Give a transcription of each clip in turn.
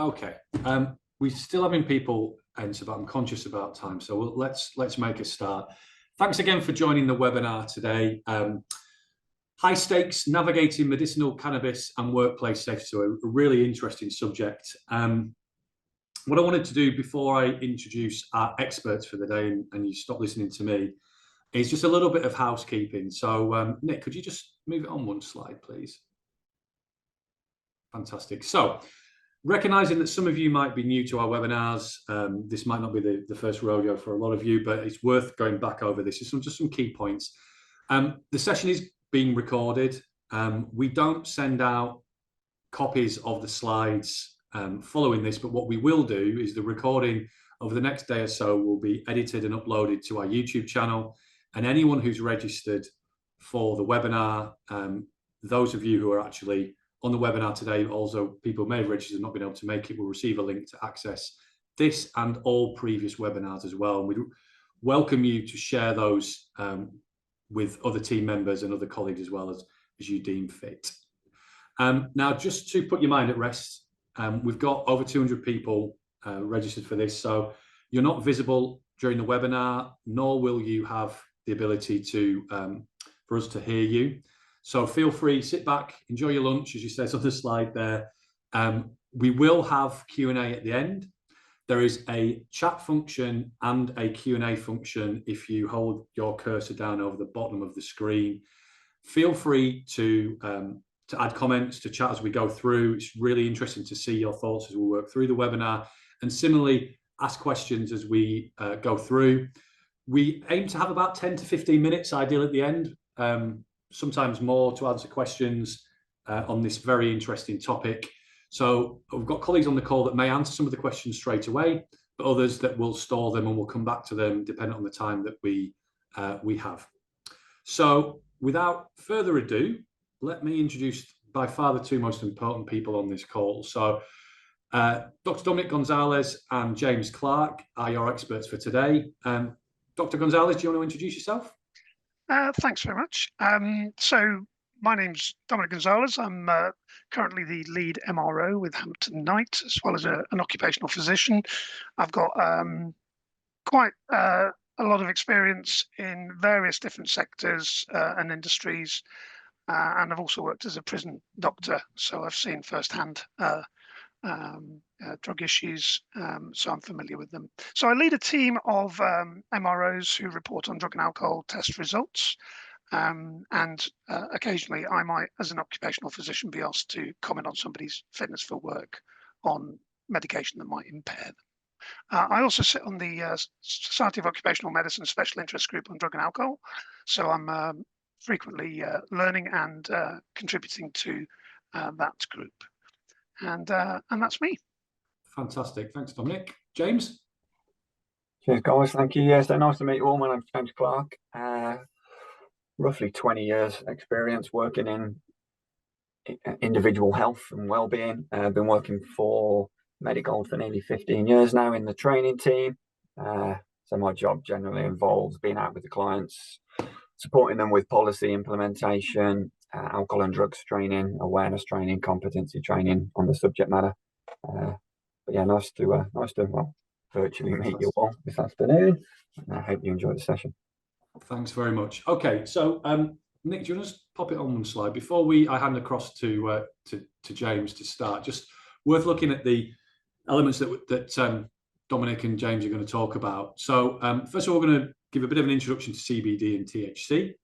Okay. We're still having people enter, but I'm conscious about time, so let's make a start. Thanks again for joining the webinar today. High stakes, navigating medicinal cannabis and workplace safety, so a really interesting subject. What I wanted to do before I introduce our experts for the day and you stop listening to me is just a little bit of housekeeping. So Nick, could you just move it on one slide, please? Fantastic. So recognizing that some of you might be new to our webinars, this might not be the first rodeo for a lot of you, but it's worth going back over this. Just some key points. The session is being recorded. We don't send out copies of the slides following this, but what we will do is the recording over the next day or so will be edited and uploaded to our YouTube channel. And anyone who's registered for the webinar, those of you who are actually on the webinar today, also people may have registered and not been able to make it, will receive a link to access this and all previous webinars as well. And we welcome you to share those with other team members and other colleagues as well as you deem fit. Now, just to put your mind at rest, we've got over 200 people registered for this, so you're not visible during the webinar, nor will you have the ability to for us to hear you. So feel free, sit back, enjoy your lunch, as you said on the slide there. We will have Q&A at the end. There is a chat function and a Q&A function if you hold your cursor down over the bottom of the screen. Feel free to add comments, to chat as we go through. It's really interesting to see your thoughts as we work through the webinar. And similarly, ask questions as we go through. We aim to have about 10 to 15 minutes, ideal at the end, sometimes more, to answer questions on this very interesting topic. So we've got colleagues on the call that may answer some of the questions straight away, but others that will store them and we'll come back to them depending on the time that we have. So without further ado, let me introduce by far the two most important people on this call. So Dr. Dominic Gonzalez and James Clark are your experts for today. Dr. Gonzalez, do you want to introduce yourself? Thanks very much. So my name's Dominic Gonzalez. I'm currently the lead MRO with Hampton Knight, as well as an occupational physician. I've got quite a lot of experience in various different sectors and industries, and I've also worked as a prison doctor, so I've seen firsthand drug issues, so I'm familiar with them. So I lead a team of MROs who report on drug and alcohol test results, and occasionally I might, as an occupational physician, be asked to comment on somebody's fitness for work on medication that might impair them. I also sit on the Society of Occupational Medicine Special Interest Group on Drug and Alcohol, so I'm frequently learning and contributing to that group. And that's me. Fantastic. Thanks, Dominic. James? Cheers, guys. Thank you. Yeah, so nice to meet you all. My name's James Clark. Roughly 20 years experience working in individual health and well-being. I've been working for Medicinal for nearly 15 years now in the training team. So my job generally involves being out with the clients, supporting them with policy implementation, alcohol and drugs training, awareness training, competency training on the subject matter. But yeah, nice to virtually meet you all this afternoon. I hope you enjoy the session. Thanks very much. Okay, so Nick, do you want to just pop it on one slide before I hand across to James to start? Just worth looking at the elements that Dominic and James are going to talk about. So first of all, we're going to give a bit of an introduction to CBD and THC.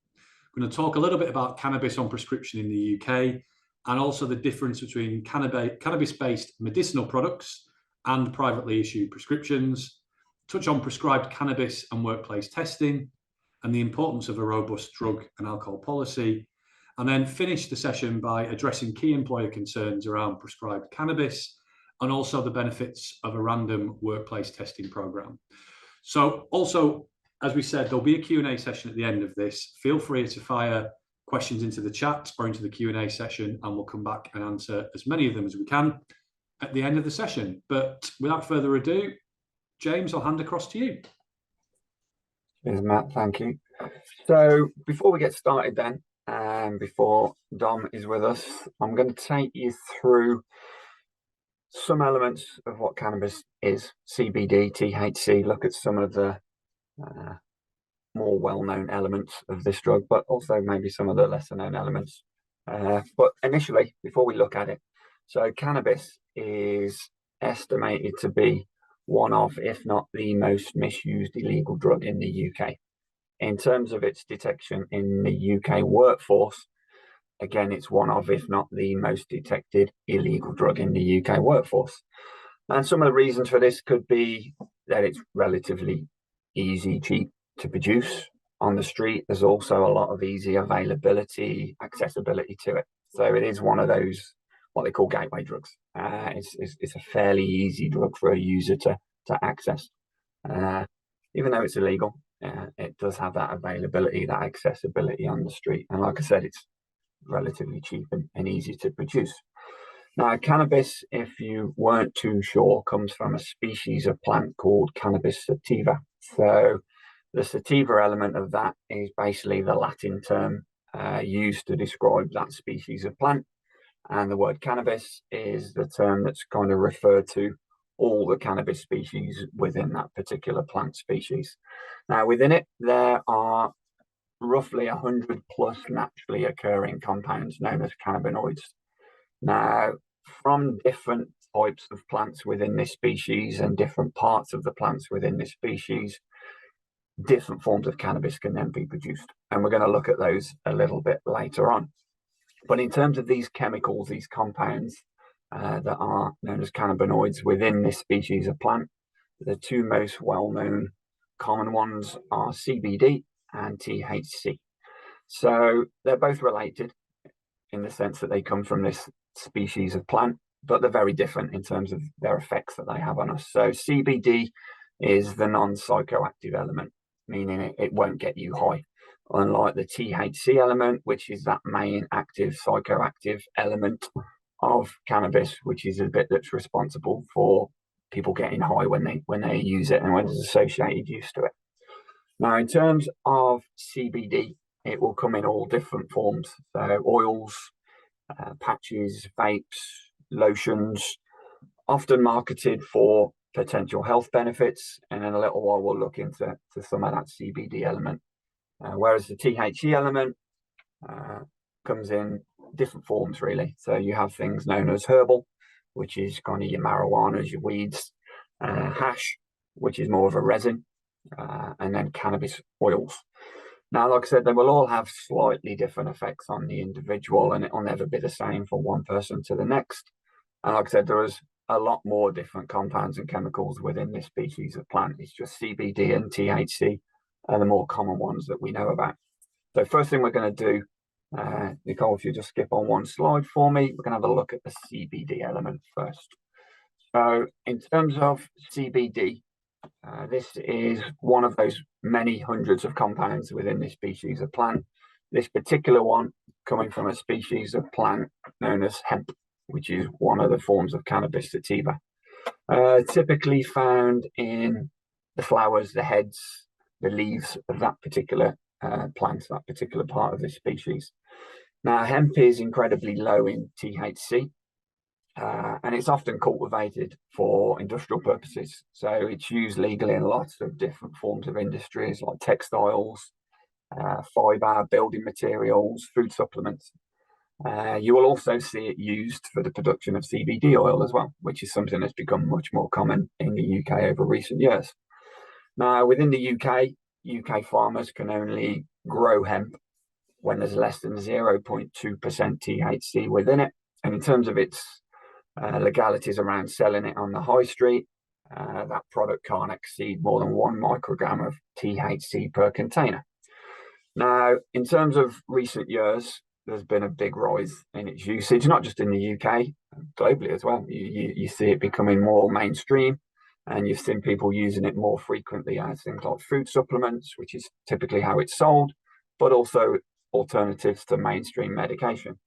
We're going to talk a little bit about cannabis on prescription in the UK and also the difference between cannabis-based medicinal products and privately issued prescriptions, touch on prescribed cannabis and workplace testing and the importance of a robust drug and alcohol policy, and then finish the session by addressing key employer concerns around prescribed cannabis and also the benefits of a random workplace testing program. So also, as we said, there'll be a Q&A session at the end of this. Feel free to fire questions into the chat or into the Q&A session, and we'll come back and answer as many of them as we can at the end of the session. But without further ado, James, I'll hand across to you. Cheers, Matt. Thank you. So before we get started then, before Dom is with us, I'm going to take you through some elements of what cannabis is, CBD, THC, look at some of the more well-known elements of this drug, but also maybe some of the lesser-known elements. But initially, before we look at it, so cannabis is estimated to be one of, if not the most misused illegal drug in the UK. In terms of its detection in the UK workforce, again, it's one of, if not the most detected illegal drug in the UK workforce. And some of the reasons for this could be that it's relatively easy, cheap to produce on the street. There's also a lot of easy availability, accessibility to it. So it is one of those, what they call gateway drugs. It's a fairly easy drug for a user to access. Even though it's illegal, it does have that availability, that accessibility on the street. And like I said, it's relatively cheap and easy to produce. Now, cannabis, if you weren't too sure, comes from a species of plant called cannabis sativa. So the sativa element of that is basically the Latin term used to describe that species of plant. And the word cannabis is the term that's kind of referred to all the cannabis species within that particular plant species. Now, within it, there are roughly 100 plus naturally occurring compounds known as cannabinoids. Now, from different types of plants within this species and different parts of the plants within this species, different forms of cannabis can then be produced. And we're going to look at those a little bit later on. But in terms of these chemicals, these compounds that are known as cannabinoids within this species of plant, the two most well-known common ones are CBD and THC. So they're both related in the sense that they come from this species of plant, but they're very different in terms of their effects that they have on us. So CBD is the non-psychoactive element, meaning it won't get you high. Unlike the THC element, which is that main active psychoactive element of cannabis, which is a bit that's responsible for people getting high when they use it and when there's associated use to it. Now, in terms of CBD, it will come in all different forms. So oils, patches, vapes, lotions, often marketed for potential health benefits. And in a little while, we'll look into some of that CBD element. Whereas the THC element comes in different forms, really. So you have things known as herbal, which is kind of your marijuanas, your weeds, hash, which is more of a resin, and then cannabis oils. Now, like I said, they will all have slightly different effects on the individual, and it will never be the same from one person to the next. And like I said, there is a lot more different compounds and chemicals within this species of plant. It's just CBD and THC are the more common ones that we know about. So first thing we're going to do, Nicole, if you just skip on one slide for me, we're going to have a look at the CBD element first. So in terms of CBD, this is one of those many hundreds of compounds within this species of plant. This particular one coming from a species of plant known as hemp, which is one of the forms of cannabis sativa. Typically found in the flowers, the heads, the leaves of that particular plant, that particular part of this species. Now, hemp is incredibly low in THC, and it's often cultivated for industrial purposes. So it's used legally in lots of different forms of industries like textiles, fiber, building materials, food supplements. You will also see it used for the production of CBD oil as well, which is something that's become much more common in the UK over recent years. Now, within the UK farmers can only grow hemp when there's less than 0.2% THC within it. And in terms of its legalities around selling it on the high street, that product can't exceed more than 1 microgram of THC per container. Now, in terms of recent years, there's been a big rise in its usage, not just in the UK, globally as well. You see it becoming more mainstream, and you've seen people using it more frequently as things like food supplements, which is typically how it's sold, but also alternatives to mainstream medication.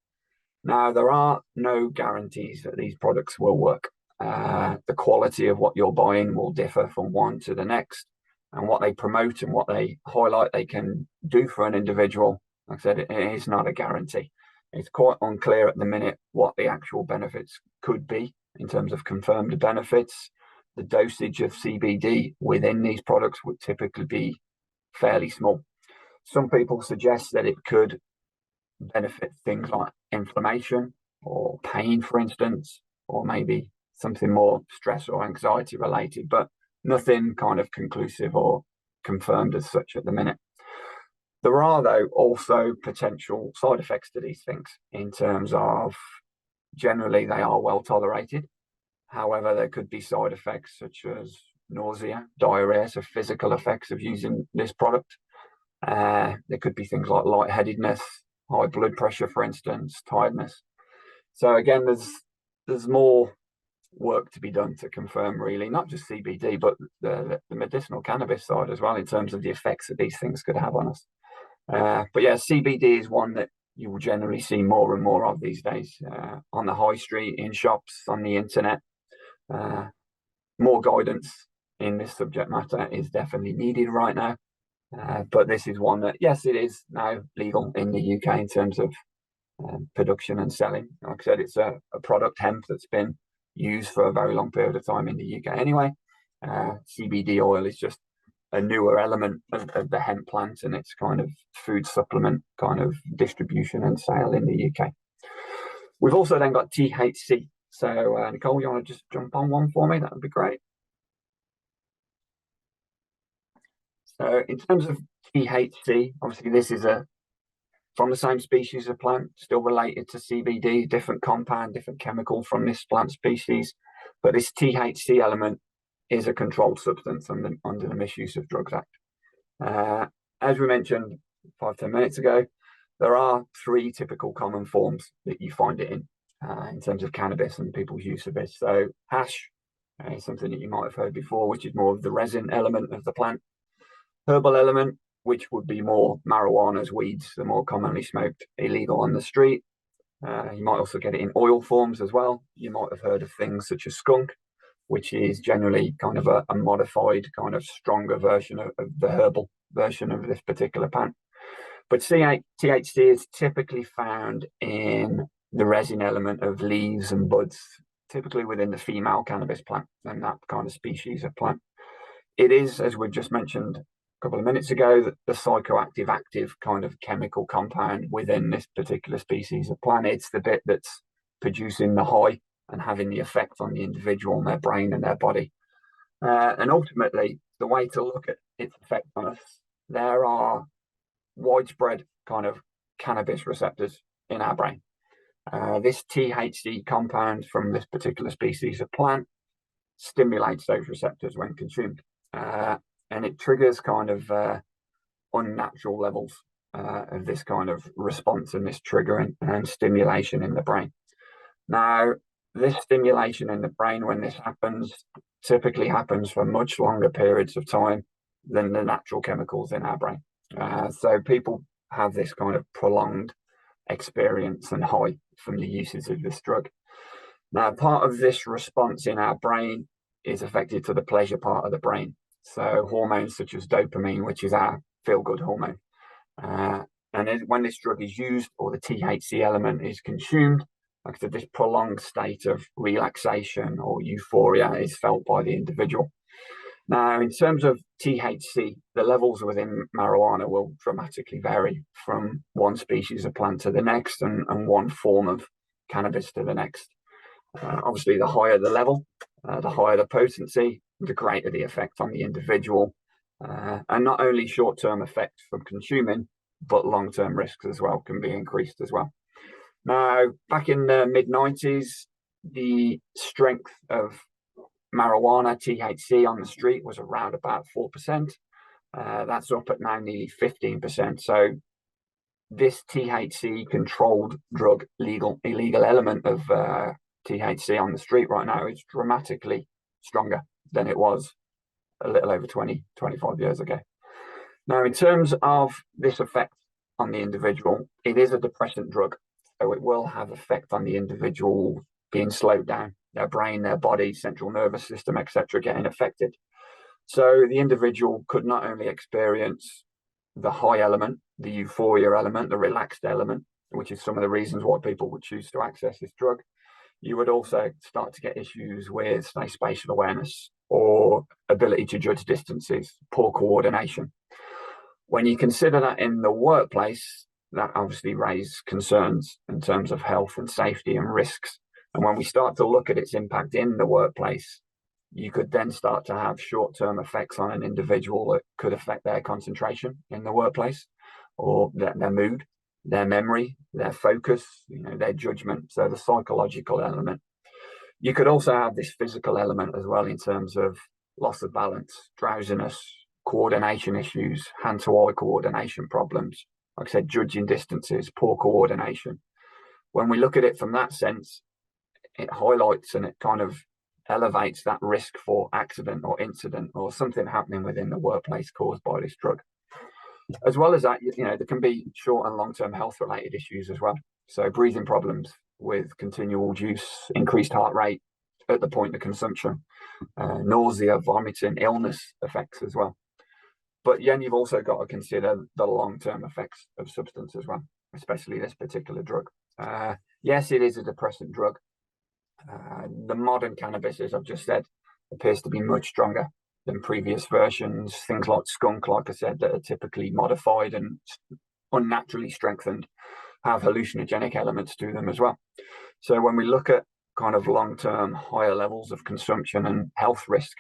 Now, there are no guarantees that these products will work. The quality of what you're buying will differ from one to the next, and what they promote and what they highlight they can do for an individual, like I said, it is not a guarantee. It's quite unclear at the minute what the actual benefits could be in terms of confirmed benefits. The dosage of CBD within these products would typically be fairly small. Some people suggest that it could benefit things like inflammation or pain, for instance, or maybe something more stress or anxiety related, but nothing kind of conclusive or confirmed as such at the minute. There are, though, also potential side effects to these things in terms of generally they are well tolerated. However, there could be side effects such as nausea, diarrhea, so physical effects of using this product. There could be things like lightheadedness, high blood pressure, for instance, tiredness. So again, there's more work to be done to confirm, really, not just CBD, but the medicinal cannabis side as well, in terms of the effects that these things could have on us. But yeah, CBD is one that you will generally see more and more of these days, on the high street, in shops, on the internet. More guidance in this subject matter is definitely needed right now. But this is one that, yes, it is now legal in the UK in terms of production and selling. Like I said, it's a product, hemp, that's been used for a very long period of time in the UK anyway. CBD oil is just a newer element of the hemp plant, and it's kind of food supplement kind of distribution and sale in the UK. We've also then got THC. So Nicole, you want to just jump on one for me? That would be great. So in terms of THC, obviously this is from the same species of plant, still related to CBD, different compound, different chemical from this plant species. But this THC element is a controlled substance under the Misuse of Drugs Act. As we mentioned 5-10 minutes ago, there are 3 typical common forms that you find it in terms of cannabis and people's use of it. So hash is something that you might have heard before, which is more of the resin element of the plant. Herbal element, which would be more marijuana's, weeds, the more commonly smoked illegal on the street. You might also get it in oil forms as well. You might have heard of things such as skunk, which is generally kind of a modified, kind of stronger version of the herbal version of this particular plant. But THC is typically found in the resin element of leaves and buds, typically within the female cannabis plant and that kind of species of plant. It is, as we've just mentioned a couple of minutes ago, the psychoactive active kind of chemical compound within this particular species of plant. It's the bit that's producing the high and having the effect on the individual and their brain and their body. And ultimately, the way to look at its effect on us, there are widespread kind of cannabis receptors in our brain. This THC compound from this particular species of plant stimulates those receptors when consumed. And it triggers kind of unnatural levels of this kind of response and this triggering and stimulation in the brain. Now, this stimulation in the brain, when this happens, typically happens for much longer periods of time than the natural chemicals in our brain. So people have this kind of prolonged experience and high from the uses of this drug. Now, part of this response in our brain is affected to the pleasure part of the brain. So hormones such as dopamine, which is our feel-good hormone. And when this drug is used or the THC element is consumed, like I said, this prolonged state of relaxation or euphoria is felt by the individual. Now, in terms of THC, the levels within marijuana will dramatically vary from one species of plant to the next and one form of cannabis to the next. Obviously, the higher the level, the higher the potency, the greater the effect on the individual. And not only short-term effects from consuming, but long-term risks as well can be increased as well. Now, back in the mid-90s, the strength of marijuana, THC on the street was around about 4%. That's up at now nearly 15%. So this THC controlled drug, illegal element of THC on the street right now is dramatically stronger than it was a little over 20, 25 years ago. Now, in terms of this effect on the individual, it is a depressant drug. So it will have effect on the individual being slowed down, their brain, their body, central nervous system, etc., getting affected. So the individual could not only experience the high element, the euphoria element, the relaxed element, which is some of the reasons why people would choose to access this drug. you would also start to get issues with, say, spatial awareness or ability to judge distances, poor coordination. When you consider that in the workplace, that obviously raises concerns in terms of health and safety and risks. And when we start to look at its impact in the workplace, you could then start to have short-term effects on an individual that could affect their concentration in the workplace, or their mood, their memory, their focus, their judgment. So the psychological element. You could also have this physical element as well, in terms of loss of balance, drowsiness, coordination issues, hand-to-eye coordination problems. Like I said, judging distances, poor coordination. When we look at it from that sense, it highlights and it kind of elevates that risk for accident or incident or something happening within the workplace caused by this drug. As well as that, there can be short and long-term health-related issues as well. So breathing problems with continual use, increased heart rate at the point of consumption, nausea, vomiting, illness effects as well. But then you've also got to consider the long-term effects of substance as well, especially this particular drug. Yes, it is a depressant drug. The modern cannabis, as I've just said, appears to be much stronger than previous versions. Things like skunk, like I said, that are typically modified and unnaturally strengthened, have hallucinogenic elements to them as well. So when we look at kind of long-term higher levels of consumption and health risk,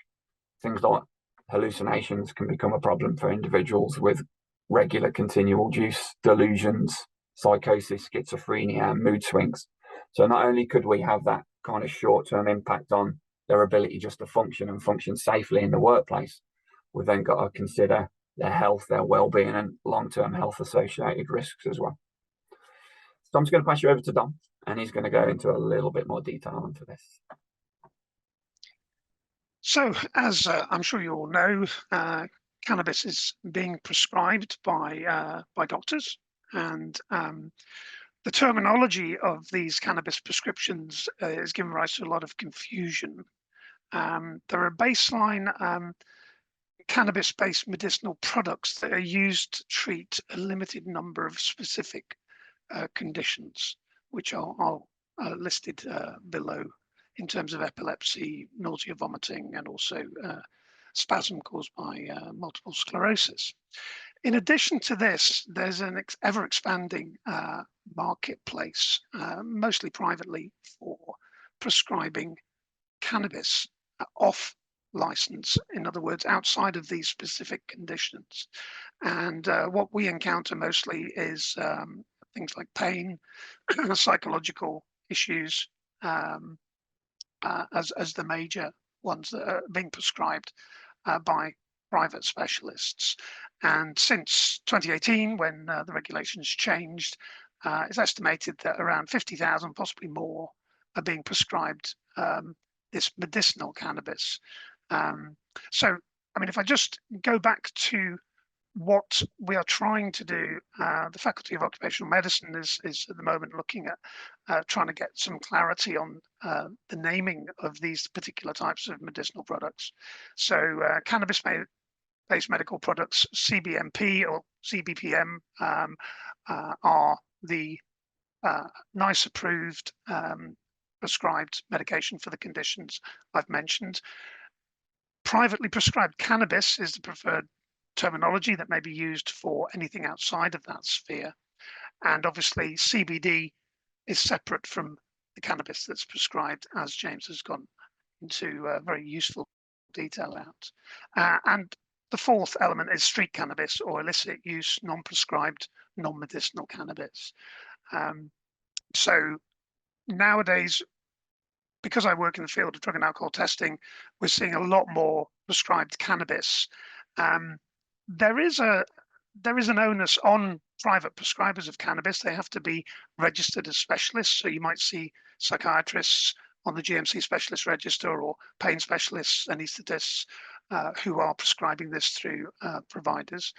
things like hallucinations can become a problem for individuals with regular continual use, delusions, psychosis, schizophrenia, mood swings. So not only could we have that kind of short-term impact on their ability just to function and function safely in the workplace, we've then got to consider their health, their well-being, and long-term health associated risks as well. So I'm just going to pass you over to Dom, and he's going to go into a little bit more detail into this. So, as I'm sure you all know, cannabis is being prescribed by doctors, and the terminology of these cannabis prescriptions is giving rise to a lot of confusion. There are baseline cannabis-based medicinal products that are used to treat a limited number of specific conditions, which are listed below, in terms of epilepsy, nausea, vomiting, and also spasm caused by multiple sclerosis. In addition to this, there's an ever-expanding marketplace, mostly privately, for prescribing cannabis off license, in other words, outside of these specific conditions. And what we encounter mostly is things like pain, psychological issues, as the major ones that are being prescribed by private specialists. And since 2018, when the regulations changed, it's estimated that around 50,000, possibly more, are being prescribed this medicinal cannabis. So, I mean, if I just go back to what we are trying to do, the Faculty of Occupational Medicine is at the moment looking at trying to get some clarity on the naming of these particular types of medicinal products. So cannabis-based medical products, CBMP or CBPM, are the NICE approved prescribed medication for the conditions I've mentioned. Privately prescribed cannabis is the preferred terminology that may be used for anything outside of that sphere. And obviously CBD is separate from the cannabis that's prescribed, as James has gone into very useful detail out. And the fourth element is street cannabis, or illicit use, non-prescribed, non-medicinal cannabis. So nowadays, because I work in the field of drug and alcohol testing, we're seeing a lot more prescribed cannabis. There is an onus on private prescribers of cannabis. They have to be registered as specialists. So you might see psychiatrists on the GMC specialist register, or pain specialists, anaesthetists, who are prescribing this through providers.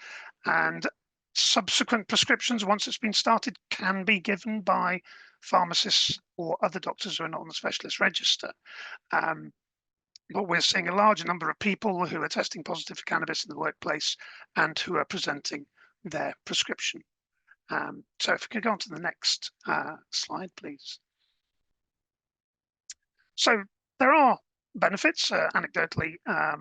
And subsequent prescriptions, once it's been started, can be given by pharmacists or other doctors who are not on the specialist register. But we're seeing a large number of people who are testing positive for cannabis in the workplace and who are presenting their prescription. So if we could go on to the next slide, please. So there are benefits, anecdotally,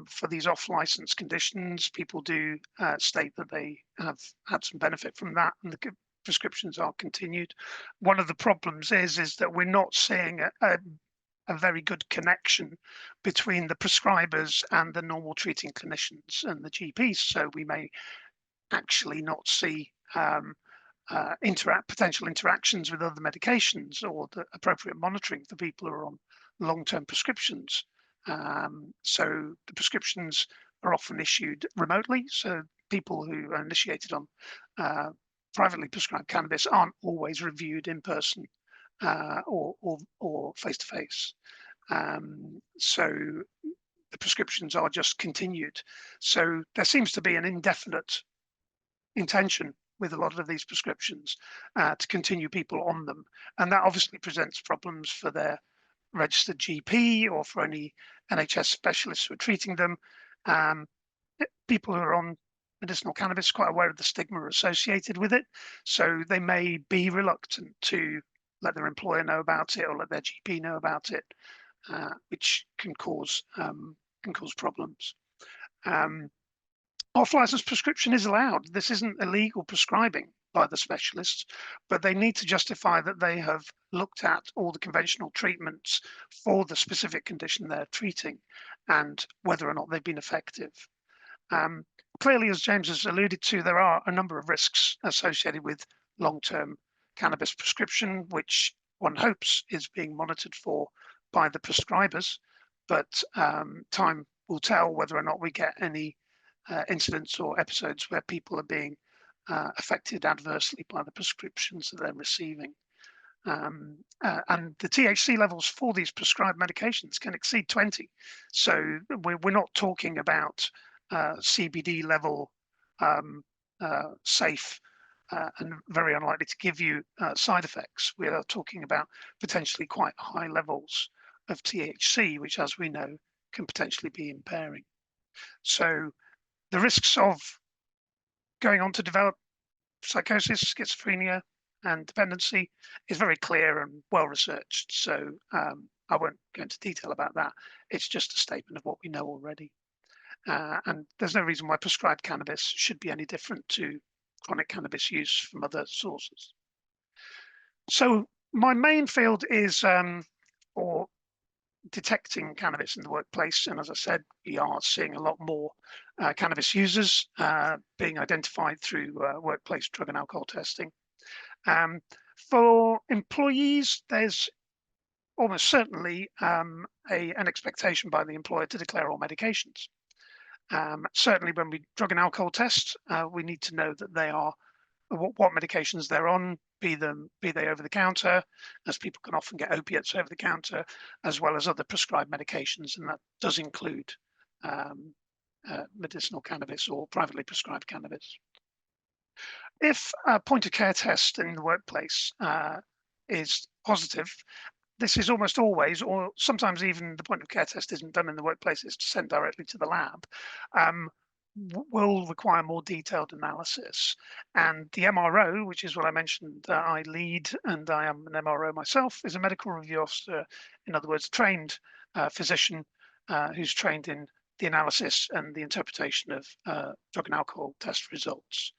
for these off-license conditions. People do state that they have had some benefit from that, and the prescriptions are continued. One of the problems is that we're not seeing a very good connection between the prescribers and the normal treating clinicians and the GPs. So we may actually not see potential interactions with other medications or the appropriate monitoring for people who are on long-term prescriptions. So the prescriptions are often issued remotely. So people who are initiated on privately prescribed cannabis aren't always reviewed in person or face-to-face. So the prescriptions are just continued. So there seems to be an indefinite intention with a lot of these prescriptions to continue people on them. And that obviously presents problems for their registered GP or for any NHS specialists who are treating them. People who are on medicinal cannabis are quite aware of the stigma associated with it. So they may be reluctant to let their employer know about it or let their GP know about it, which can cause problems. Off-license prescription is allowed. This isn't illegal prescribing by the specialists, but they need to justify that they have looked at all the conventional treatments for the specific condition they're treating and whether or not they've been effective. Clearly, as James has alluded to, there are a number of risks associated with long-term cannabis prescription, which one hopes is being monitored for by the prescribers, but time will tell whether or not we get any incidents or episodes where people are being affected adversely by the prescriptions that they're receiving. And the THC levels for these prescribed medications can exceed 20. So we're not talking about CBD level safe and very unlikely to give you side effects. We are talking about potentially quite high levels of THC, which, as we know, can potentially be impairing. So the risks of going on to develop psychosis, schizophrenia, and dependency is very clear and well researched. So I won't go into detail about that. It's just a statement of what we know already. And there's no reason why prescribed cannabis should be any different to chronic cannabis use from other sources. So my main field is or detecting cannabis in the workplace. And as I said, we are seeing a lot more cannabis users being identified through workplace drug and alcohol testing. For employees, there's almost certainly an expectation by the employer to declare all medications. Certainly when we drug and alcohol test, we need to know that they are what medications they're on, be they over the counter, as people can often get opiates over the counter, as well as other prescribed medications, and that does include medicinal cannabis or privately prescribed cannabis. If a point of care test in the workplace is positive, this is almost always, or sometimes even the point of care test isn't done in the workplace, it's sent directly to the lab, will require more detailed analysis. And the MRO, which is what I mentioned, I lead, and I am an MRO myself, is a medical review officer, in other words, trained physician who's trained in the analysis and the interpretation of drug and alcohol test results.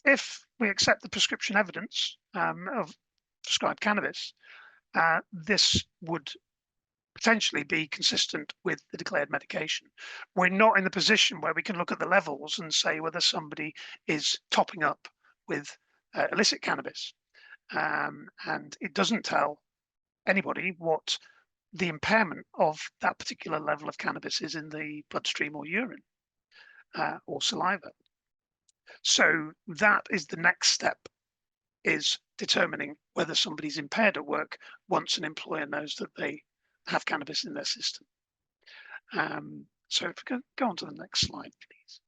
If we accept the prescription evidence of prescribed cannabis, this would potentially be consistent with the declared medication. We're not in the position where we can look at the levels and say whether somebody is topping up with illicit cannabis. And it doesn't tell anybody what the impairment of that particular level of cannabis is in the bloodstream or urine or saliva. So that is the next step, is determining whether somebody's impaired at work once an employer knows that they have cannabis in their system. So if we can go on to the next slide, please.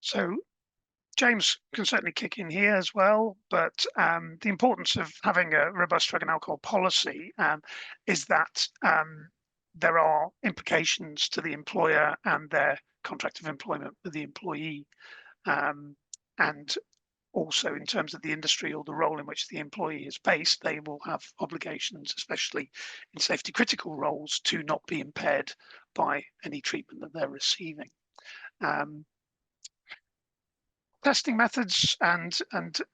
So James can certainly kick in here as well, but the importance of having a robust drug and alcohol policy is that there are implications to the employer and their contract of employment with the employee. And also in terms of the industry or the role in which the employee is based, they will have obligations, especially in safety critical roles, to not be impaired by any treatment that they're receiving. Testing methods and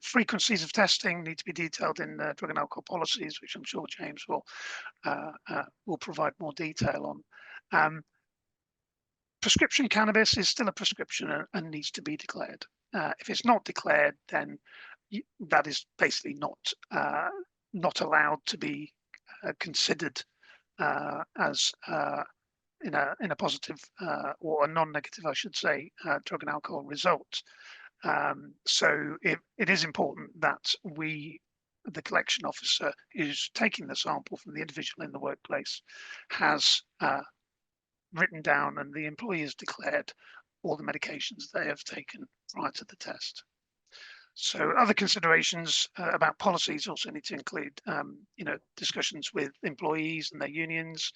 frequencies of testing need to be detailed in drug and alcohol policies, which I'm sure James will provide more detail on. Prescription cannabis is still a prescription and needs to be declared. If it's not declared, then that is basically not allowed to be considered as in a positive or a non-negative, I should say, drug and alcohol result. So it is important that the collection officer who's taking the sample from the individual in the workplace has written down and the employee has declared all the medications they have taken prior to the test. So other considerations about policies also need to include, discussions with employees and their unions,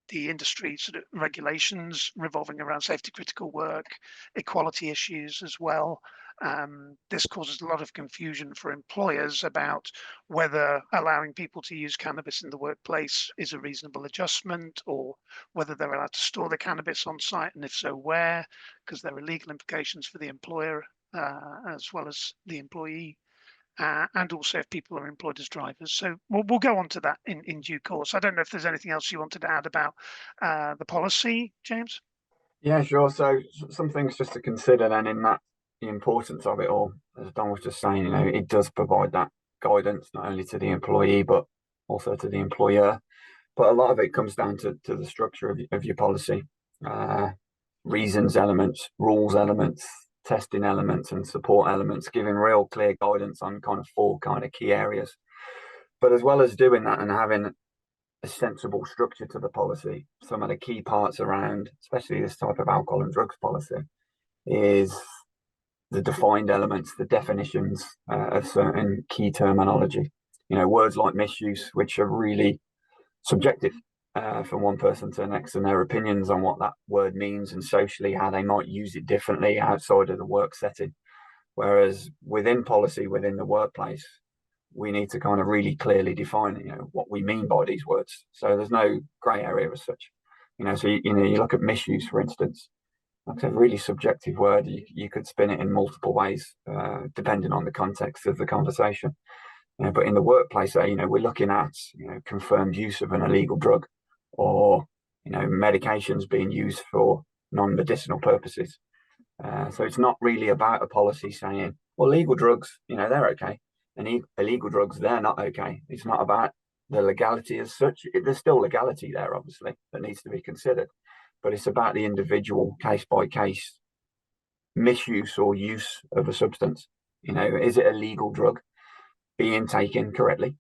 the industry sort of regulations revolving around safety critical work, equality issues as well. This causes a lot of confusion for employers about whether allowing people to use cannabis in the workplace is a reasonable adjustment, or whether they're allowed to store the cannabis on site, and if so, where, because there are legal implications for the employer as well as the employee. And also if people are employed as drivers. So we'll go on to that in due course. I don't know if there's anything else you wanted to add about the policy, James? Yeah, sure. So some things just to consider then in that, the importance of it all, as Don was just saying, it does provide that guidance not only to the employee, but also to the employer. But a lot of it comes down to the structure of your policy, reasons elements, rules elements, testing elements and support elements, giving real clear guidance on kind of 4 kind of key areas. But as well as doing that and having a sensible structure to the policy, some of the key parts around, especially this type of alcohol and drugs policy, is the defined elements, the definitions of certain key terminology. Words like misuse, which are really subjective from one person to the next, and their opinions on what that word means and socially how they might use it differently outside of the work setting. Whereas within policy, within the workplace, we need to kind of really clearly define, what we mean by these words. So there's no grey area as such. So you look at misuse, for instance. That's a really subjective word. You could spin it in multiple ways, depending on the context of the conversation. But in the workplace, we're looking at confirmed use of an illegal drug, or medications being used for non-medicinal purposes. So it's not really about a policy saying, well, legal drugs, they're okay, and illegal drugs, they're not okay. It's not about the legality as such. There's still legality there, obviously, that needs to be considered, but it's about the individual case-by-case misuse or use of a substance. Is it a legal drug being taken correctly,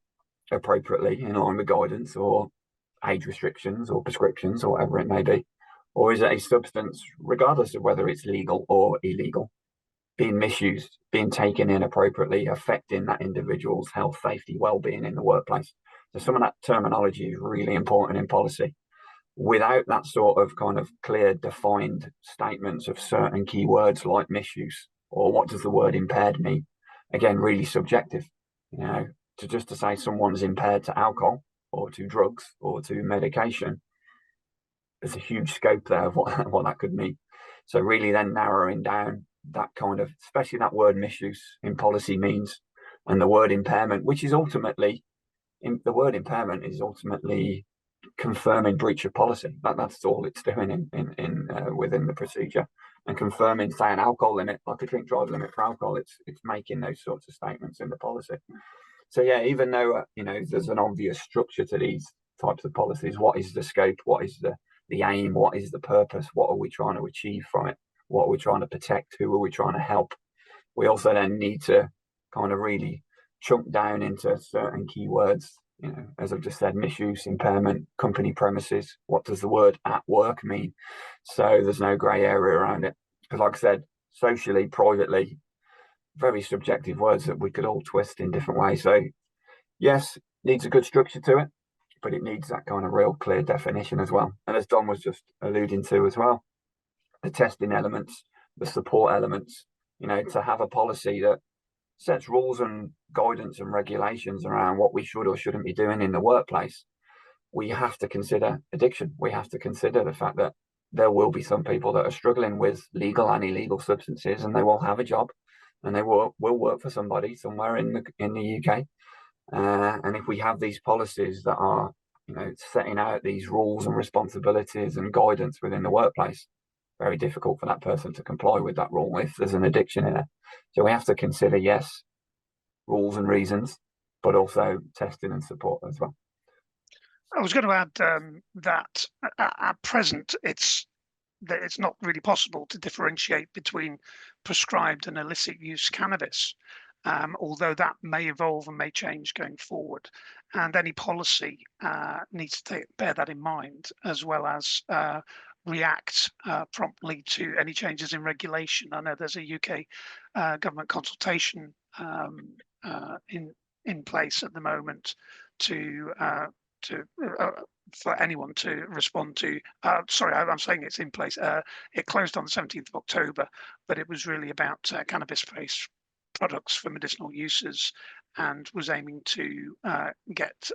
appropriately, in line with guidance or age restrictions or prescriptions or whatever it may be? Or is it a substance, regardless of whether it's legal or illegal, being misused, being taken inappropriately, affecting that individual's health, safety, well-being in the workplace? So some of that terminology is really important in policy. Without that sort of kind of clear, defined statements of certain key words like misuse, or what does the word impaired mean? Again, really subjective. To say someone's impaired to alcohol or to drugs or to medication, there's a huge scope there of what that could mean. So really then narrowing down that kind of, especially that word misuse in policy means, and the word impairment, which is ultimately, the word impairment is ultimately confirming breach of policy. That's all it's doing in within the procedure, and confirming, say, an alcohol limit, like a drink drive limit for alcohol. It's making those sorts of statements in the policy. So yeah, even though there's an obvious structure to these types of policies, what is the scope? What is the aim? What is the purpose? What are we trying to achieve from it? What are we trying to protect? Who are we trying to help? We also then need to kind of really chunk down into certain keywords. As I've just said, misuse, impairment, company premises. What does the word at work mean? So there's no grey area around it. Because like I said, socially, privately, very subjective words that we could all twist in different ways. So yes, needs a good structure to it, but it needs that kind of real clear definition as well. And as Don was just alluding to as well, the testing elements, the support elements, you know, to have a policy that sets rules and guidance and regulations around what we should or shouldn't be doing in the workplace, we have to consider addiction. We have to consider the fact that there will be some people that are struggling with legal and illegal substances, and they will have a job, and they will work for somebody somewhere in the UK. And if we have these policies that are, you know, setting out these rules and responsibilities and guidance within the workplace, very difficult for that person to comply with that rule if there's an addiction in it. So we have to consider, yes, rules and reasons, but also testing and support as well. I was going to add that at present, it's not really possible to differentiate between prescribed and illicit use cannabis, although that may evolve and may change going forward. And any policy needs to bear that in mind, as well as react promptly to any changes in regulation. I know there's a UK government consultation in place at the moment for anyone to respond to. Sorry, I'm saying it's in place. It closed on the 17th of October, but it was really about cannabis-based products for medicinal uses, and was aiming to get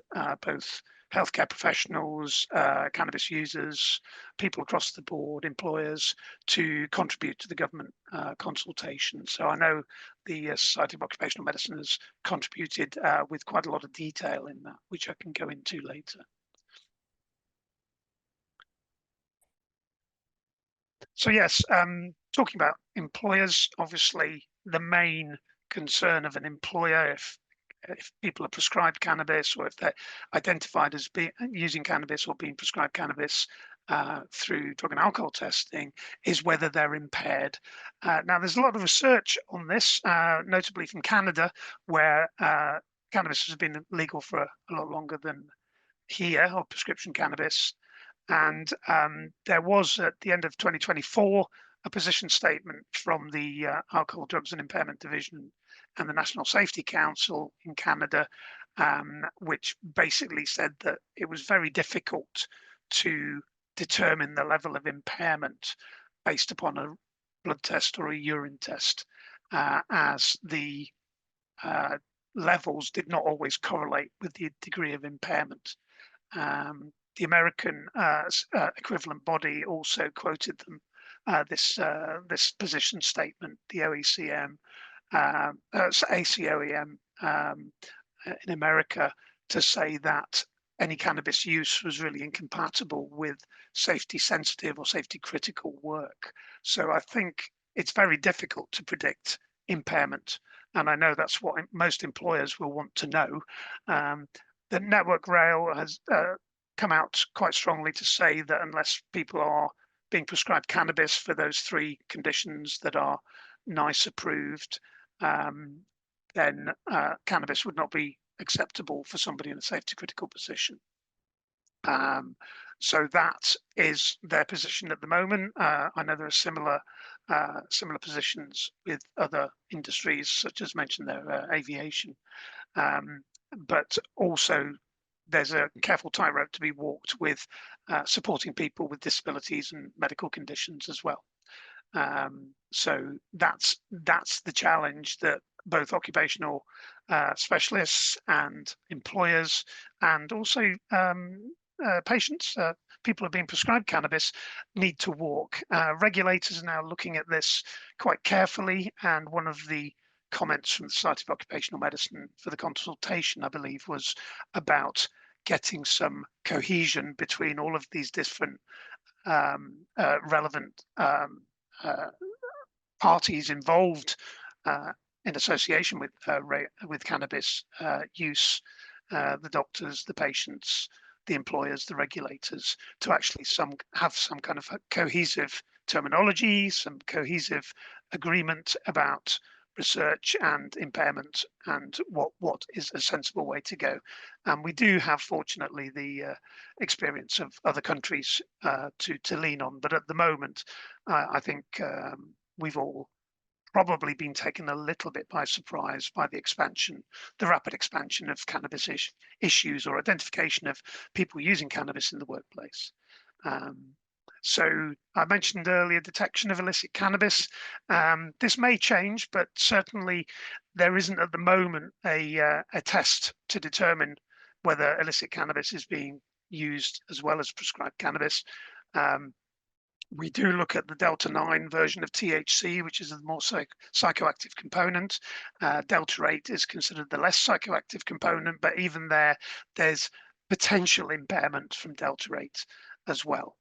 both healthcare professionals, cannabis users, people across the board, employers, to contribute to the government consultation. So I know the Society of Occupational Medicine has contributed with quite a lot of detail in that, which I can go into later. So yes, talking about employers, obviously the main concern of an employer, if people are prescribed cannabis, or if they're identified as using cannabis or being prescribed cannabis through drug and alcohol testing, is whether they're impaired. Now, there's a lot of research on this, notably from Canada, where cannabis has been legal for a lot longer than here, or prescription cannabis. And there was, at the end of 2024, a position statement from the Alcohol, Drugs and Impairment Division and the National Safety Council in Canada, which basically said that it was very difficult to determine the level of impairment based upon a blood test or a urine test, as the levels did not always correlate with the degree of impairment. The American equivalent body also quoted them, this position statement, the ACOEM in America, to say that any cannabis use was really incompatible with safety sensitive or safety critical work. So I think it's very difficult to predict impairment. And I know that's what most employers will want to know. The Network Rail has come out quite strongly to say that unless people are being prescribed cannabis for those 3 conditions that are NICE approved, then cannabis would not be acceptable for somebody in a safety critical position. So that is their position at the moment. I know there are similar positions with other industries, such as mentioned there, aviation, but also there's a careful tightrope to be walked with supporting people with disabilities and medical conditions as well. So that's the challenge that both occupational specialists and employers, and also patients, people who are being prescribed cannabis, need to walk. Regulators are now looking at this quite carefully, and one of the comments from the Society of Occupational Medicine for the consultation, I believe, was about getting some cohesion between all of these different relevant parties involved in association with cannabis use, the doctors, the patients, the employers, the regulators, to actually have some kind of cohesive terminology, some cohesive agreement about research and impairment, and what is a sensible way to go. And we do have, fortunately, the experience of other countries to lean on. But at the moment, I think we've all probably been taken a little bit by surprise by the rapid expansion of cannabis issues, or identification of people using cannabis in the workplace. So I mentioned earlier detection of illicit cannabis. This may change, but certainly there isn't at the moment a test to determine whether illicit cannabis is being used as well as prescribed cannabis. We do look at the Delta 9 version of THC, which is the more psychoactive component. Delta 8 is considered the less psychoactive component, but even there's potential impairment from Delta 8 as well.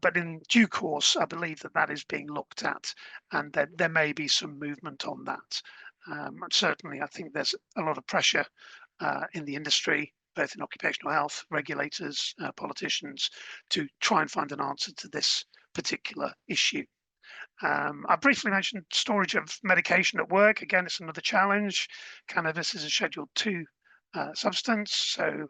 But in due course, I believe that is being looked at, and that there may be some movement on that. Certainly, I think there's a lot of pressure in the industry, both in occupational health, regulators, politicians, to try and find an answer to this particular issue. I briefly mentioned storage of medication at work. Again, it's another challenge. Cannabis is a Schedule 2 substance, so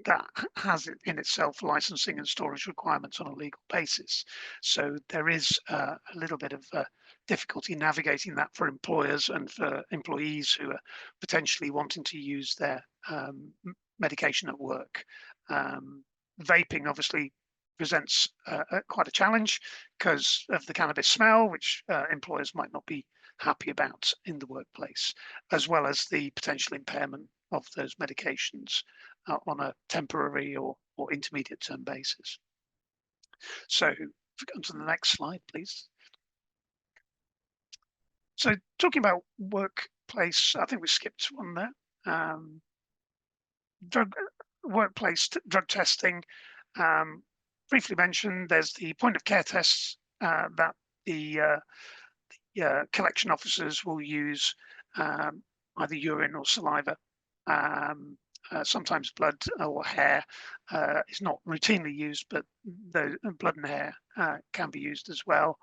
that has in itself licensing and storage requirements on a legal basis. So there is a little bit of difficulty navigating that for employers and for employees who are potentially wanting to use their medication at work. Vaping obviously presents quite a challenge because of the cannabis smell, which employers might not be happy about in the workplace, as well as the potential impairment of those medications on a temporary or intermediate term basis. So if we go on to the next slide, please. So talking about workplace, I think we skipped one there. Workplace drug testing. Briefly mentioned, there's the point of care tests that the collection officers will use, either urine or saliva. Sometimes blood or hair is not routinely used, but the blood and hair can be used as well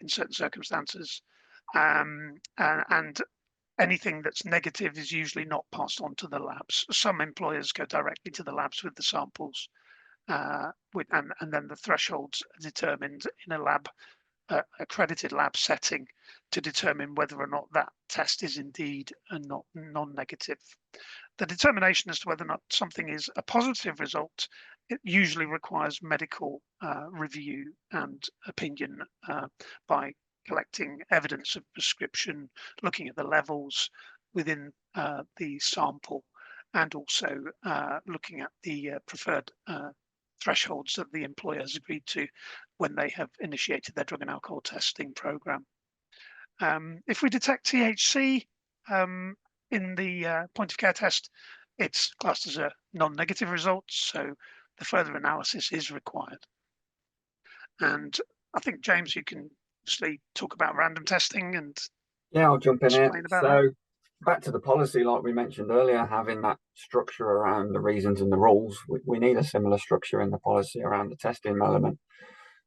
in certain circumstances. And anything that's negative is usually not passed on to the labs. Some employers go directly to the labs with the samples, and then the thresholds are determined in a lab, accredited lab setting, to determine whether or not that test is indeed a non-negative. The determination as to whether or not something is a positive result, it usually requires medical review and opinion by collecting evidence of prescription, looking at the levels within the sample, and also looking at the preferred thresholds that the employer has agreed to when they have initiated their drug and alcohol testing program. If we detect THC in the point of care test, it's classed as a non-negative result, so the further analysis is required. And I think, James, you can obviously talk about random testing and I'll jump in here. So that. Back to the policy, like we mentioned earlier, having that structure around the reasons and the rules, we need a similar structure in the policy around the testing element,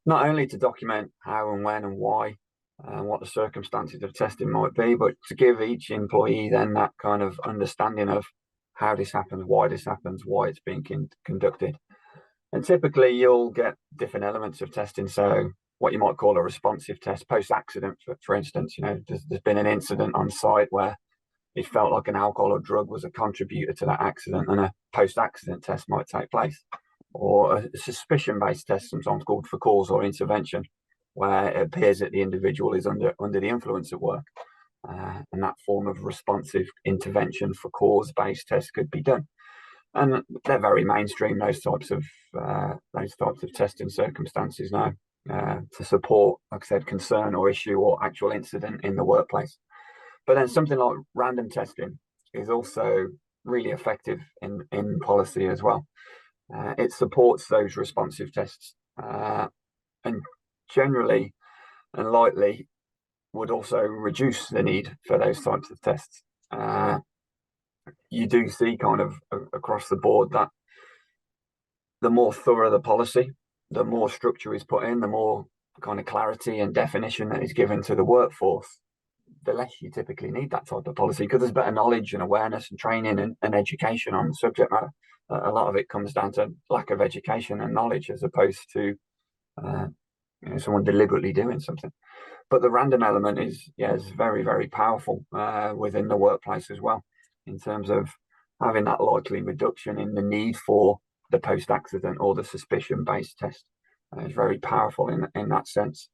not only to document how and when and why and what the circumstances of testing might be, but to give each employee then that kind of understanding of how this happens, why it's being conducted. And typically you'll get different elements of testing. So what you might call a responsive test post-accident, for instance, there's been an incident on site where it felt like an alcohol or drug was a contributor to that accident, and a post-accident test might take place. Or a suspicion-based test, sometimes called for cause or intervention, where it appears that the individual is under the influence at work. And that form of responsive intervention for cause-based tests could be done. And they're very mainstream, those types of testing circumstances now, to support, like I said, concern or issue or actual incident in the workplace. But then something like random testing is also really effective in policy as well. It supports those responsive tests, and generally and lightly would also reduce the need for those types of tests. You do see kind of across the board that the more thorough the policy, the more structure is put in, the more kind of clarity and definition that is given to the workforce, the less you typically need that type of policy, because there's better knowledge and awareness and training and education on the subject matter. A lot of it comes down to lack of education and knowledge, as opposed to someone deliberately doing something. But the random element is very, very powerful within the workplace as well, in terms of having that likely reduction in the need for the post-accident or the suspicion-based test. It's very powerful in that sense.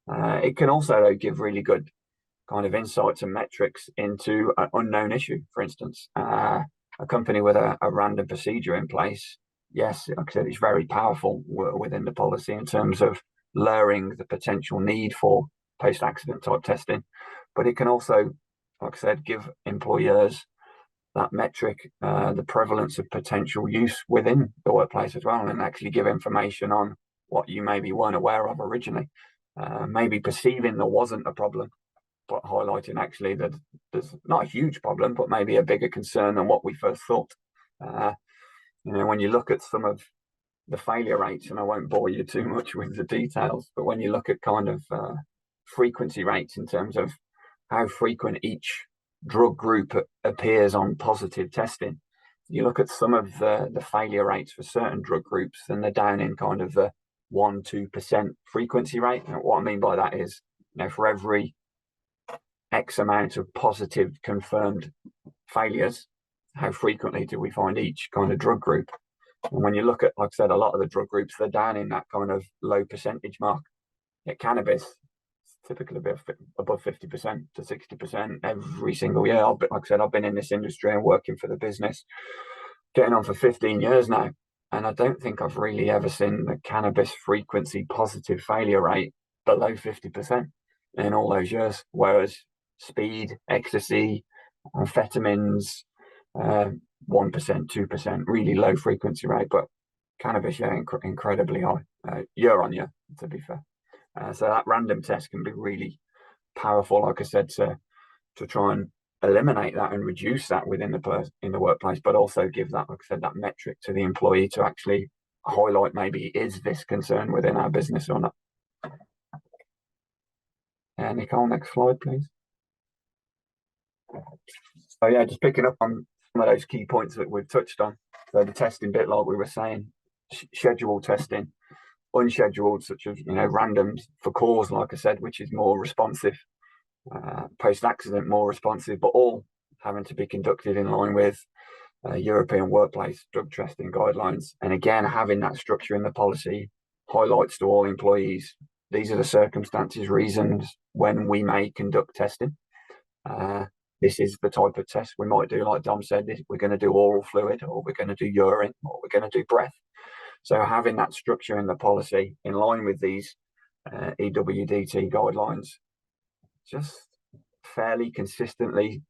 It can also, though, give really good kind of insights and metrics into an unknown issue. For instance, a company with a random procedure in place, yes, like I said, it's very powerful within the policy in terms of lowering the potential need for post-accident type testing. But it can also, like I said, give employers that metric, the prevalence of potential use within the workplace as well, and actually give information on what you maybe weren't aware of originally. Maybe perceiving there wasn't a problem, but highlighting actually that there's not a huge problem, but maybe a bigger concern than what we first thought. When you look at some of the failure rates, and I won't bore you too much with the details, but when you look at kind of frequency rates in terms of how frequent each drug group appears on positive testing, you look at some of the failure rates for certain drug groups, and they're down in kind of the 1-2% frequency rate. And what I mean by that is, for every X amount of positive confirmed failures, how frequently do we find each kind of drug group? And when you look at, like I said, a lot of the drug groups, they're down in that kind of low percentage mark. Yet cannabis, typically a bit above 50% to 60% every single year. Like I said, I've been in this industry and working for the business, getting on for 15 years now. And I don't think I've really ever seen the cannabis frequency positive failure rate below 50% in all those years. Whereas speed, ecstasy, amphetamines, 1%, 2%, really low frequency rate. But cannabis, yeah, incredibly high, year on year, to be fair. So that random test can be really powerful, like I said, to try and eliminate that and reduce that within in the workplace, but also give that, like I said, that metric to the employee to actually highlight maybe is this concern within our business or not. Nicole, next slide, please. So yeah, just picking up on some of those key points that we've touched on. So the testing bit, like we were saying, scheduled testing, unscheduled, such as randoms for cause, like I said, which is more responsive, post-accident more responsive, but all having to be conducted in line with European workplace drug testing guidelines. And again, having that structure in the policy highlights to all employees, these are the circumstances, reasons when we may conduct testing. This is the type of test we might do, like Dom said, we're going to do oral fluid, or we're going to do urine, or we're going to do breath. So having that structure in the policy in line with these EWDT guidelines just fairly consistently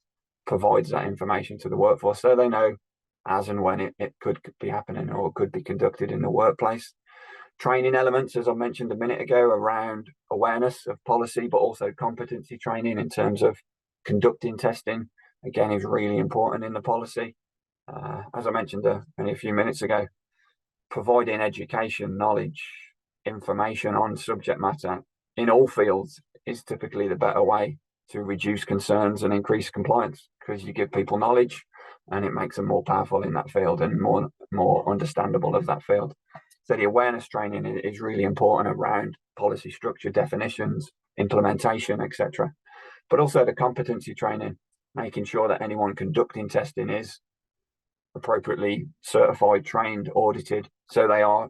provides that information to the workforce, so they know as and when it could be happening or could be conducted in the workplace. Training elements, as I mentioned a minute ago, around awareness of policy, but also competency training in terms of conducting testing, again, is really important in the policy. As I mentioned only a few minutes ago, providing education, knowledge, information on subject matter in all fields is typically the better way to reduce concerns and increase compliance, because you give people knowledge and it makes them more powerful in that field and more understandable of that field. So the awareness training is really important around policy structure, definitions, implementation, etc. But also the competency training, making sure that anyone conducting testing is appropriately certified, trained, audited, so they are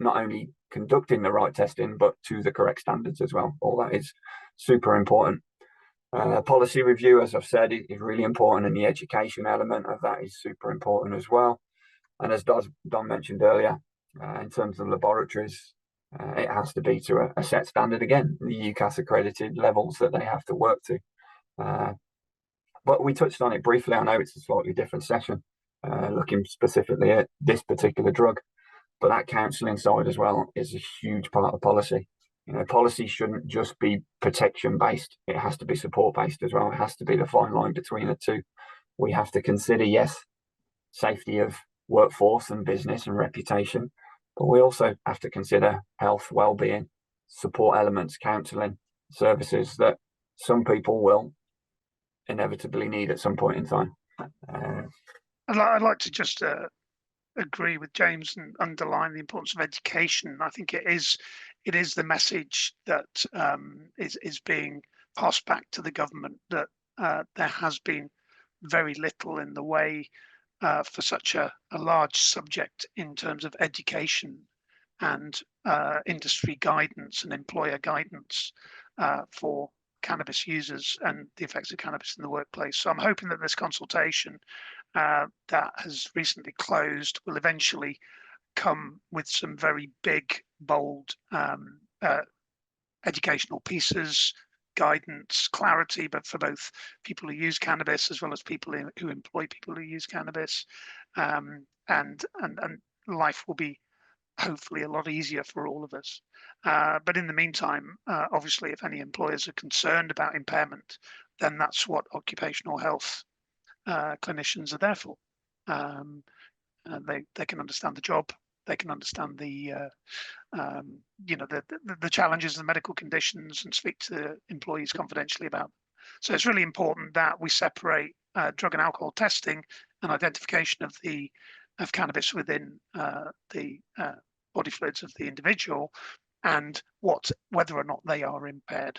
not only conducting the right testing, but to the correct standards as well. All that is super important. Policy review, as I've said, is really important, and the education element of that is super important as well. And as Don mentioned earlier, in terms of laboratories, it has to be to a set standard, again, the UCAS accredited levels that they have to work to. But we touched on it briefly. I know it's a slightly different session, looking specifically at this particular drug, but that counselling side as well is a huge part of policy. Policy shouldn't just be protection based, it has to be support based as well. It has to be the fine line between the two. We have to consider, yes, safety of workforce and business and reputation, but we also have to consider health, well-being, support elements, counselling services that some people will inevitably need at some point in time. I'd like to just agree with James and underline the importance of education. I think it is the message that is being passed back to the government, that there has been very little in the way for such a large subject in terms of education and industry guidance and employer guidance for cannabis users and the effects of cannabis in the workplace. So I'm hoping that this consultation that has recently closed will eventually come with some very big, bold educational pieces, guidance, clarity, but for both people who use cannabis as well as people who employ people who use cannabis, and life will be hopefully a lot easier for all of us. But in the meantime, obviously, if any employers are concerned about impairment, then that's what occupational health clinicians are there for. They can understand the job, they can understand the the challenges and medical conditions and speak to employees confidentially about them. So it's really important that we separate drug and alcohol testing and identification of cannabis within the body fluids of the individual and whether or not they are impaired.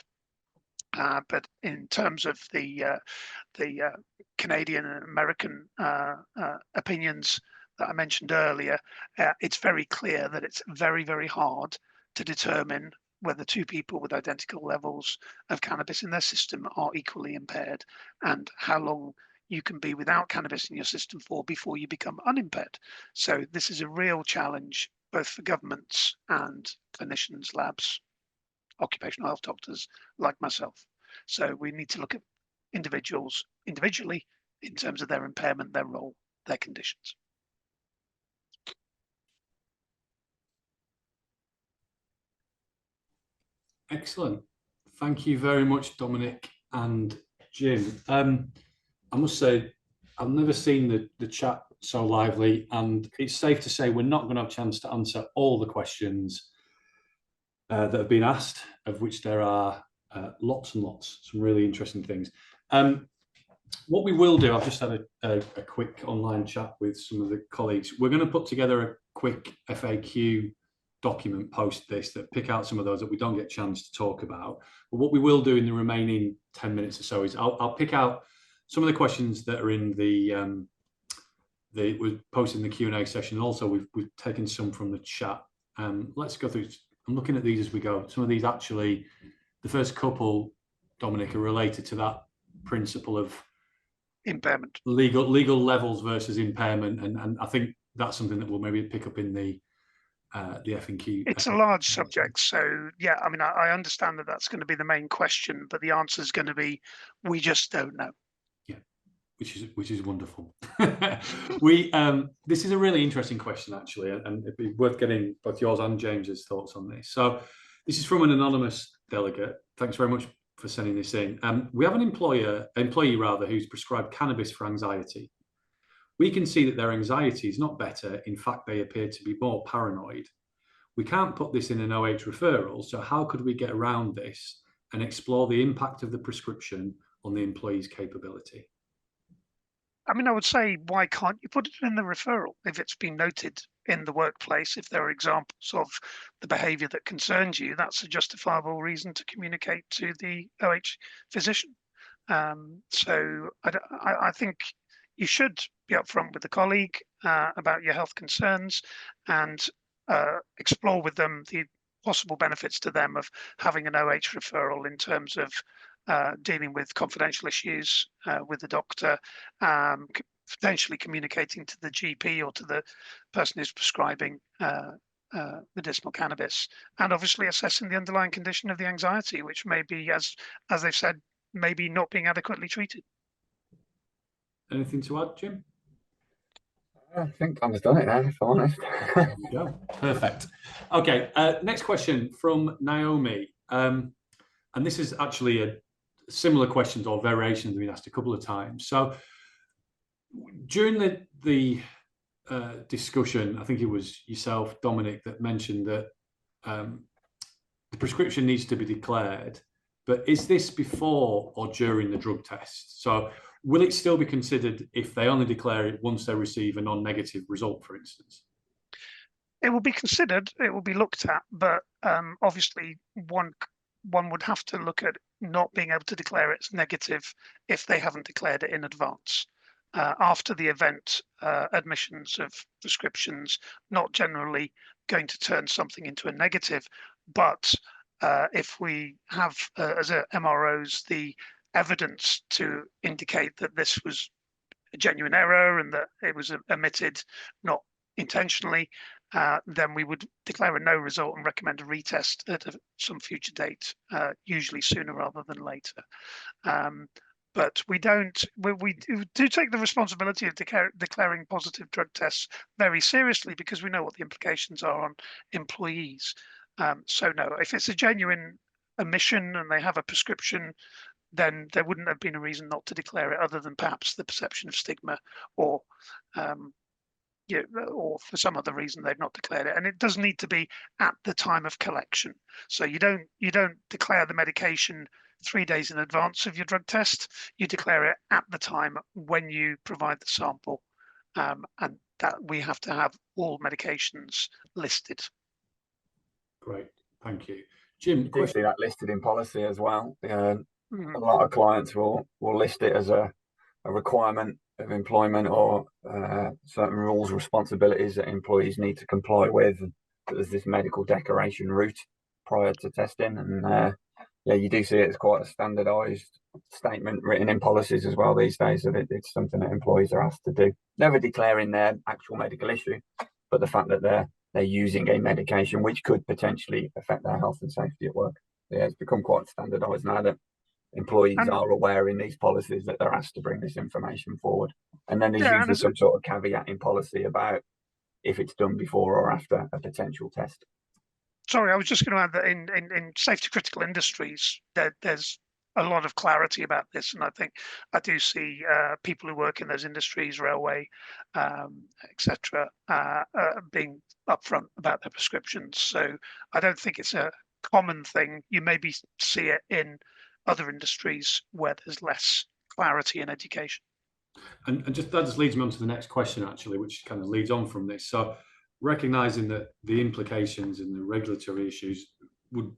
But in terms of the Canadian and American opinions that I mentioned earlier, it's very clear that it's very, very hard to determine whether two people with identical levels of cannabis in their system are equally impaired and how long you can be without cannabis in your system for before you become unimpaired. So this is a real challenge both for governments and clinicians, labs, occupational health doctors like myself. So we need to look at individuals individually in terms of their impairment, their role, their conditions. Excellent. Thank you very much, Dominic and Jim. I must say, I've never seen the chat so lively, and it's safe to say we're not going to have a chance to answer all the questions that have been asked, of which there are lots and lots, some really interesting things. What we will do, I've just had a quick online chat with some of the colleagues. We're going to put together a quick FAQ document post this that pick out some of those that we don't get a chance to talk about. But what we will do in the remaining 10 minutes or so is I'll pick out some of the questions that are in we're posting the Q&A session. Also, we've taken some from the chat. Let's go through. I'm looking at these as we go. Some of these actually, the first couple, Dominic, are related to that principle of impairment, legal levels versus impairment, and I think that's something that we'll maybe pick up in the F&Q. It's a large subject, so yeah, I mean, I understand that that's going to be the main question, but the answer is going to be we just don't know. Yeah, which is wonderful. This is a really interesting question actually, and it'd be worth getting both yours and James's thoughts on this. So this is from an anonymous delegate. Thanks very much for sending this in. We have an employee who's prescribed cannabis for anxiety. We can see that their anxiety is not better. In fact, they appear to be more paranoid. We can't put this in an OH referral, so how could we get around this and explore the impact of the prescription on the employee's capability? I mean, I would say, why can't you put it in the referral if it's been noted in the workplace? If there are examples of the behaviour that concerns you, that's a justifiable reason to communicate to the OH physician. So I think you should be upfront with the colleague about your health concerns and explore with them the possible benefits to them of having an OH referral in terms of dealing with confidential issues with the doctor, potentially communicating to the GP or to the person who's prescribing medicinal cannabis, and obviously assessing the underlying condition of the anxiety, which may be, as they've said, maybe not being adequately treated. Anything to add, Jim? I think Tom's done it now, if I'm honest. Yeah, perfect. Okay, next question from Naomi. And this is actually a similar questions or variations we've been asked a couple of times. So during the discussion, I think it was yourself, Dominic, that mentioned that the prescription needs to be declared, but is this before or during the drug test? So will it still be considered if they only declare it once they receive a non-negative result, for instance? It will be considered, it will be looked at, but obviously one would have to look at not being able to declare it's negative if they haven't declared it in advance. after the event admissions of prescriptions, not generally going to turn something into a negative, but if we have, as MROs, the evidence to indicate that this was a genuine error and that it was omitted not intentionally, then we would declare a no result and recommend a retest at some future date, usually sooner rather than later. But we do take the responsibility of declaring positive drug tests very seriously, because we know what the implications are on employees. So no, if it's a genuine omission and they have a prescription, then there wouldn't have been a reason not to declare it, other than perhaps the perception of stigma, or or for some other reason they've not declared it. And it does need to be at the time of collection. So you don't declare the medication 3 days in advance of your drug test. You declare it at the time when you provide the sample, and that we have to have all medications listed. Great, thank you, Jim. You do see that listed in policy as well. A lot of clients will list it as a requirement of employment, or certain rules and responsibilities that employees need to comply with. There's this medical declaration route prior to testing, and yeah, you do see it as quite a standardised statement written in policies as well these days, that it's something that employees are asked to do. Never declaring their actual medical issue, but the fact that they're using a medication which could potentially affect their health and safety at work. Yeah, it's become quite standardised now that employees are aware in these policies that they're asked to bring this information forward. And then there's usually some sort of caveat in policy about if it's done before or after a potential test. Sorry, I was just going to add that in safety critical industries, there's a lot of clarity about this, and I think I do see people who work in those industries, railway, etc., being upfront about their prescriptions. So I don't think it's a common thing. You maybe see it in other industries where there's less clarity in education. And just that just leads me on to the next question, actually, which kind of leads on from this. So, recognizing that the implications and the regulatory issues would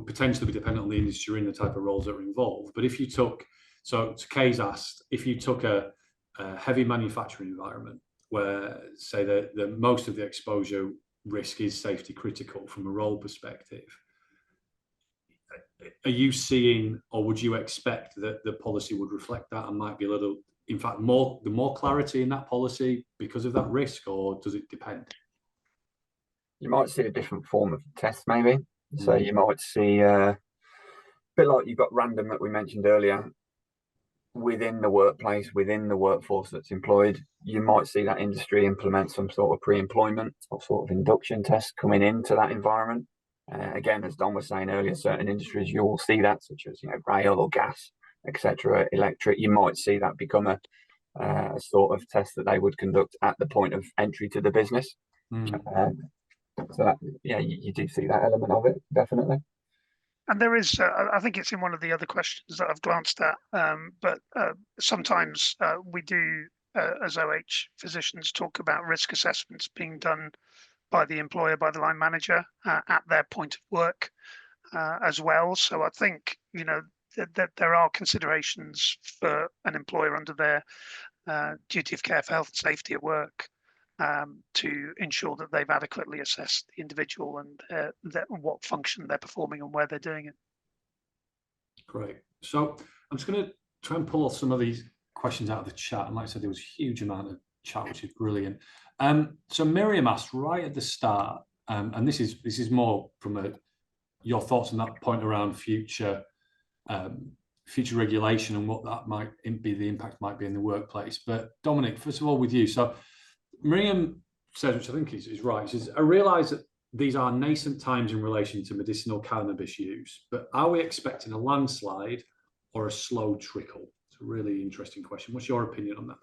potentially be dependent on the industry and the type of roles that are involved. But if you took, so Kay's asked, if you took a heavy manufacturing environment where, say, the most of the exposure risk is safety critical from a role perspective, are you seeing, or would you expect that the policy would reflect that and might be a little, in fact, more clarity in that policy because of that risk, or does it depend? You might see a different form of test, maybe. So you might see a bit like you've got random that we mentioned earlier within the workplace, within the workforce that's employed. You might see that industry implement some sort of pre-employment or sort of induction test coming into that environment. Again, as Don was saying earlier, certain industries you will see that, such as rail or gas, etc., electric. You might see that become a sort of test that they would conduct at the point of entry to the business. So that, yeah, you do see that element of it, definitely. And there is, I think it's in one of the other questions that I've glanced at, but sometimes we do, as OH physicians, talk about risk assessments being done by the employer, by the line manager at their point of work as well. So I think, that there are considerations for an employer under their duty of care for health and safety at work to ensure that they've adequately assessed the individual and what function they're performing and where they're doing it. Great. So I'm just going to try and pull off some of these questions out of the chat. And like I said, there was a huge amount of chat, which is brilliant. So Miriam asked right at the start, and this is more from your thoughts on that point around future regulation and what that might be, the impact might be in the workplace. But Dominic, first of all, with you. So Miriam says, which I think is right, she says, I realise that these are nascent times in relation to medicinal cannabis use, but are we expecting a landslide or a slow trickle? It's a really interesting question. What's your opinion on that?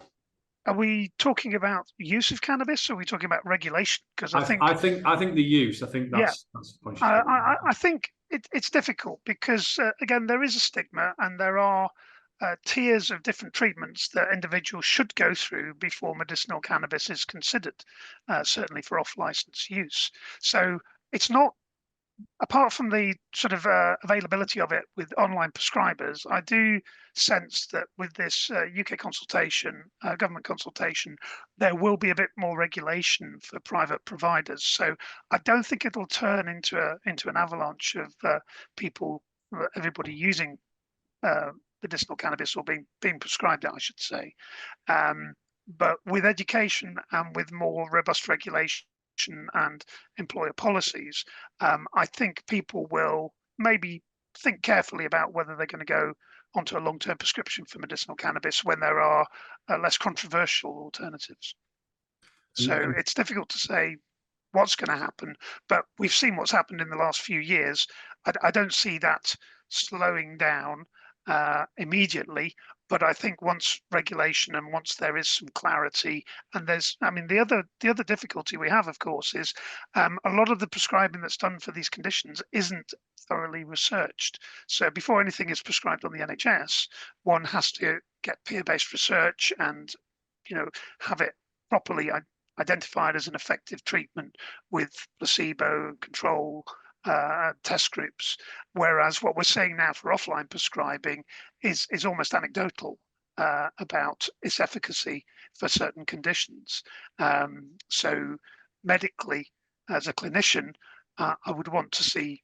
Are we talking about use of cannabis, or are we talking about regulation? Because I think the use. I think that's the point. I think it's difficult because again, there is a stigma, and there are tiers of different treatments that individuals should go through before medicinal cannabis is considered, certainly for off-license use. So it's not apart from the sort of availability of it with online prescribers, I do sense that with this UK consultation, government consultation, there will be a bit more regulation for private providers. So I don't think it'll turn into an avalanche of people, everybody using medicinal cannabis or being prescribed it, I should say. But with education and with more robust regulation and employer policies, I think people will maybe think carefully about whether they're going to go onto a long-term prescription for medicinal cannabis when there are less controversial alternatives. So it's difficult to say what's going to happen, but we've seen what's happened in the last few years. I don't see that slowing down immediately, but I think once regulation and once there is some clarity, and the other difficulty we have, of course, is a lot of the prescribing that's done for these conditions isn't thoroughly researched. So before anything is prescribed on the NHS, one has to get peer-based research and have it properly identified as an effective treatment with placebo control test groups, whereas what we're saying now for offline prescribing is almost anecdotal about its efficacy for certain conditions. So medically, as a clinician, I would want to see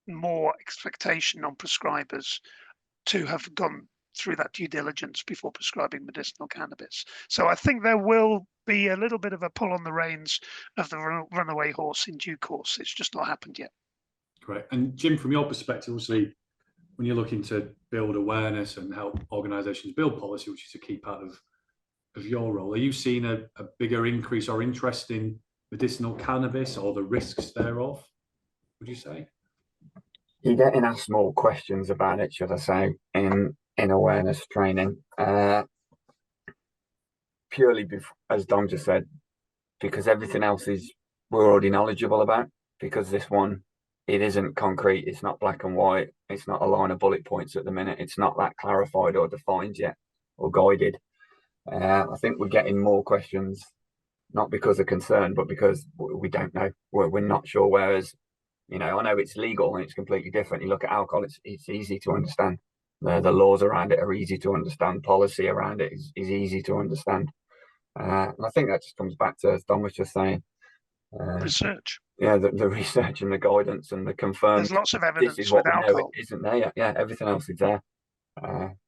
more expectation on prescribers to have gone through that due diligence before prescribing medicinal cannabis. So I think there will be a little bit of a pull on the reins of the runaway horse in due course. It's just not happened yet. Great. And Jim, from your perspective, obviously, when you're looking to build awareness and help organisations build policy, which is a key part of your role, are you seeing a bigger increase or interest in medicinal cannabis or the risks thereof, would you say? You're getting asked more questions about it, should I say, in awareness training. Purely, as Dom just said, because everything else we're already knowledgeable about, because this one, it isn't concrete, it's not black and white, it's not a line of bullet points at the minute, it's not that clarified or defined yet or guided. I think we're getting more questions, not because of concern, but because we don't know. We're not sure. Whereas, I know it's legal and it's completely different. You look at alcohol, it's easy to understand. The laws around it are easy to understand. Policy around it is easy to understand. And I think that just comes back to, as Dom was just saying, research. Yeah, the research and the guidance and the confirmed. There's lots of evidence this is what with we alcohol. know, isn't there? Yeah, everything else is there.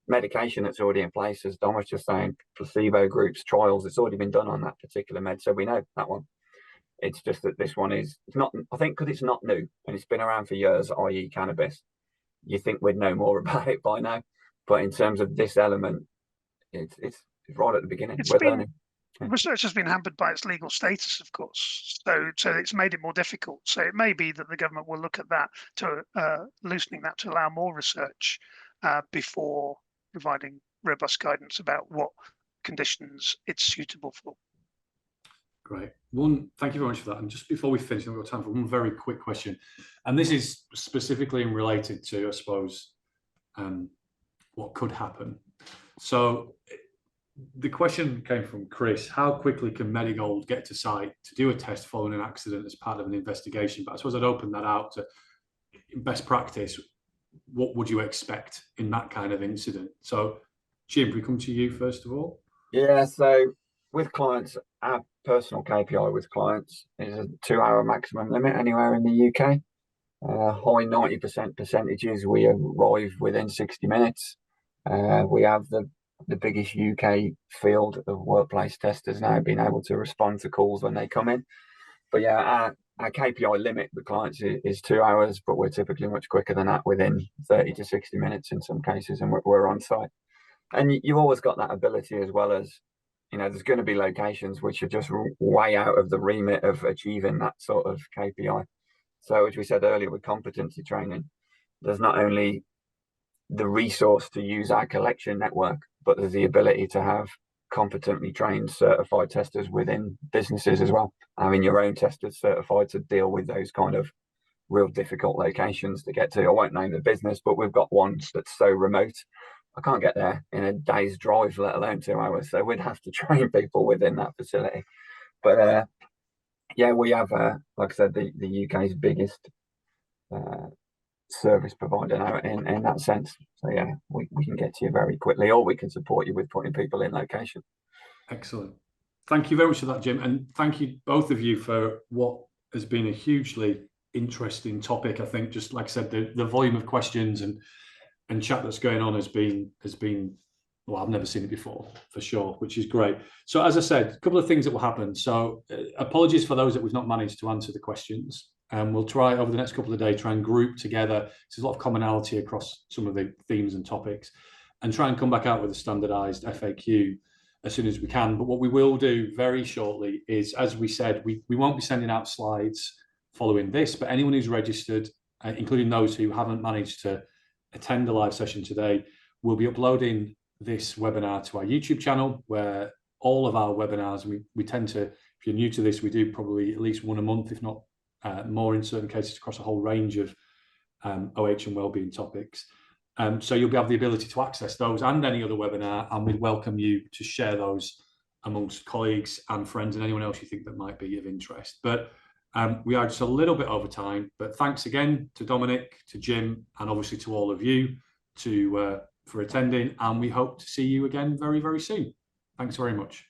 Medication that's already in place, as Dom was just saying, placebo groups, trials, it's already been done on that particular med, so we know that one. It's just that this one it's not, I think, because it's not new and it's been around for years, i.e. cannabis. You think we'd know more about it by now, but in terms of this element, it's right at the beginning. We're learning. Research has been hampered by its legal status, of course, so it's made it more difficult. So it may be that the government will look at that to loosening that to allow more research before providing robust guidance about what conditions it's suitable for. Great. Thank you very much for that. And just before we finish, we've got time for one very quick question. And this is specifically related to, I suppose, what could happen. So the question came from Chris: how quickly can Medigold get to site to do a test following an accident as part of an investigation? But I suppose I'd open that out to best practice. What would you expect in that kind of incident? So, Jim, we come to you first of all. Yeah, so with clients, our personal KPI with clients is a 2-hour maximum limit anywhere in the UK. High 90% percentages, we arrive within 60 minutes. We have the biggest UK field of workplace testers now, being able to respond to calls when they come in. But yeah, our KPI limit with clients is 2 hours, but we're typically much quicker than that, within 30 to 60 minutes in some cases, and we're on site. And you've always got that ability, as well as, there's going to be locations which are just way out of the remit of achieving that sort of KPI. So as we said earlier, with competency training, there's not only the resource to use our collection network, but there's the ability to have competently trained certified testers within businesses as well. Having your own testers certified to deal with those kind of real difficult locations to get to. I won't name the business, but we've got one that's so remote, I can't get there in a day's drive, let alone 2 hours. So we'd have to train people within that facility. But yeah, we have, like I said, the UK's biggest service provider now in that sense. So yeah, we can get to you very quickly, or we can support you with putting people in location. Excellent. Thank you very much for that, Jim. And thank you, both of you, for what has been a hugely interesting topic. I think, just like I said, the volume of questions and chat that's going on has been, well, I've never seen it before, for sure, which is great. So as I said, a couple of things that will happen. So apologies for those that we've not managed to answer the questions. And we'll try over the next couple of days, try and group together. There's a lot of commonality across some of the themes and topics, and try and come back out with a standardized FAQ as soon as we can. But what we will do very shortly is, as we said, we won't be sending out slides following this, but anyone who's registered, including those who haven't managed to attend the live session today, will be uploading this webinar to our YouTube channel, where all of our webinars, we tend to, if you're new to this, we do probably at least one a month, if not more in certain cases, across a whole range of OH and wellbeing topics. So you'll have the ability to access those and any other webinar, and we'd welcome you to share those amongst colleagues and friends and anyone else you think that might be of interest. But we are just a little bit over time, but thanks again to Dominic, to Jim, and obviously to all of you for attending, and we hope to see you again very, very soon. Thanks very much.